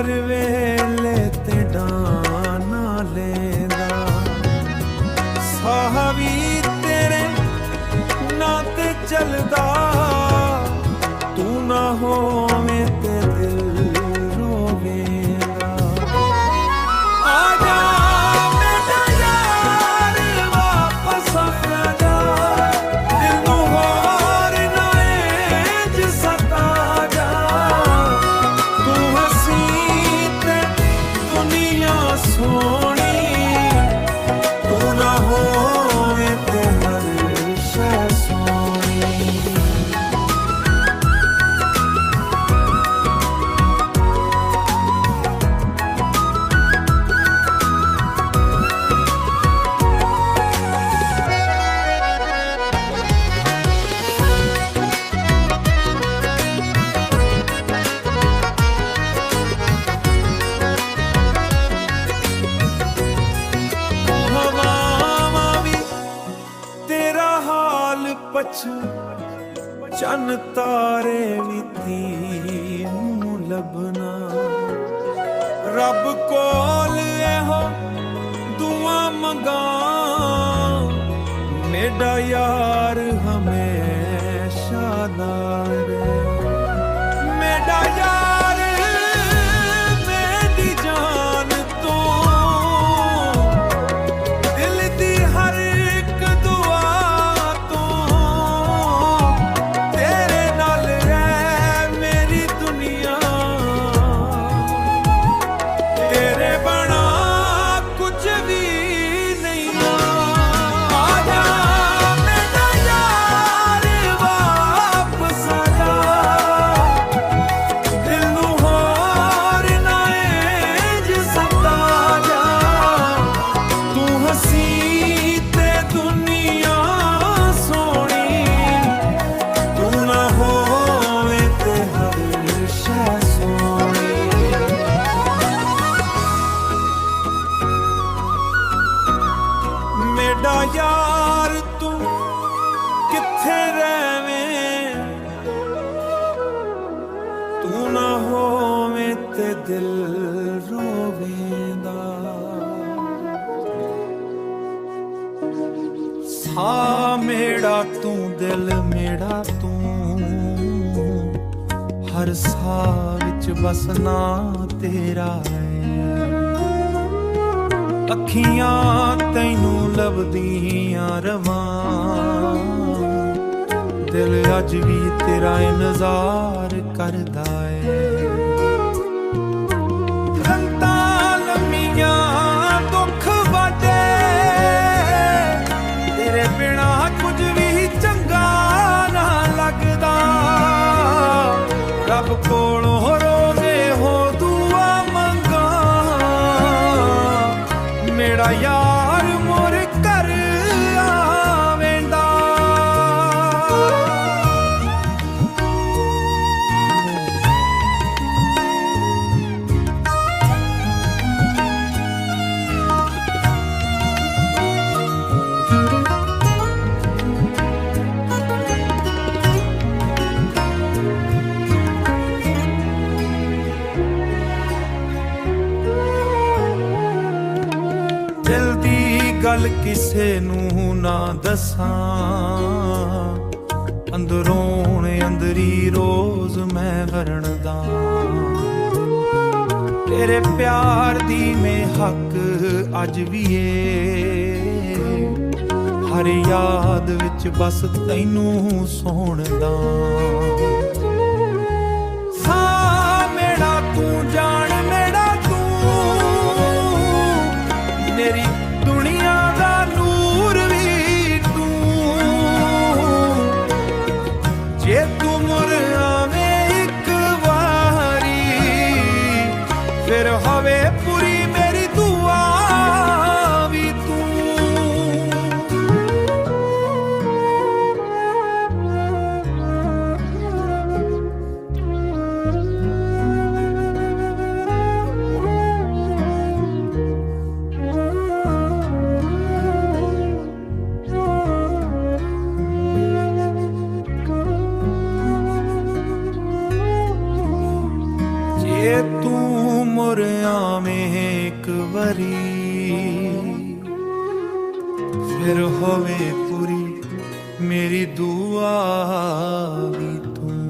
हर वेले ते डाना लेंदा साह भी तेरे ना ते चलदा तू ना होवे ते दिल रोवेंदा आजा मेरा यार वापस आ जा दिल नू होर ना इंज सता जा तू हसी ते दुनिया सोनी तू ना होवे ते हर शै सोनी हवावां भी तेरा हाल पछू चन तारे भी तीनू लभना रब कोल एहो दुआ मंगा मेरा यार हमेशा नाल रहे मेरा यार मेरी जान तो दिल दी हर एक दुआ तो तेरे नाल रह मेरी दुनिया तेरे बना कुछ भी नहीं आजा मेरा यार वापस आ जा दिल नू होर ना इंज सता जा तू हसी ते दुनिया सोनी तू ना होवे ते हर शै सोनी मेरा यार तू किथे रहवें तू ना होवे ते दिल रोवेंदा सा मेरा तू दिल मेरा तू हर सा विच बसना तेरा है अखियां तैनू लभदियां रवां दिल अज भी तेरा इंतजार करदा है रंतां लम्मियां दुख वाटे तेरे बिना कुछ भी चंगा ना लगदा रब कोलों रोज़े हो दुआ मंगा मेरा यार मोर घर आवेंदा दिल दी गल किसे नू ना दसां अंदरों अंदरी रोज मैं वरणदा तेरे प्यार दी में हक अज भी है हर याद विच बस तैनू सोहणदा सा मेरा तू जान मेरा तू मेरी दुनिया दा नूर भी तू जे तू मुर आवें एक वारी फिर हवे पूरी मेरी दुआ भी तू ਮੁਰ ਆਵੇਂ ਇੱਕ ਵਾਰੀ, ਫਿਰ ਹੋਵੇ ਪੂਰੀ ਮੇਰੀ ਦੁਆ ਵੀ ਤੂੰ।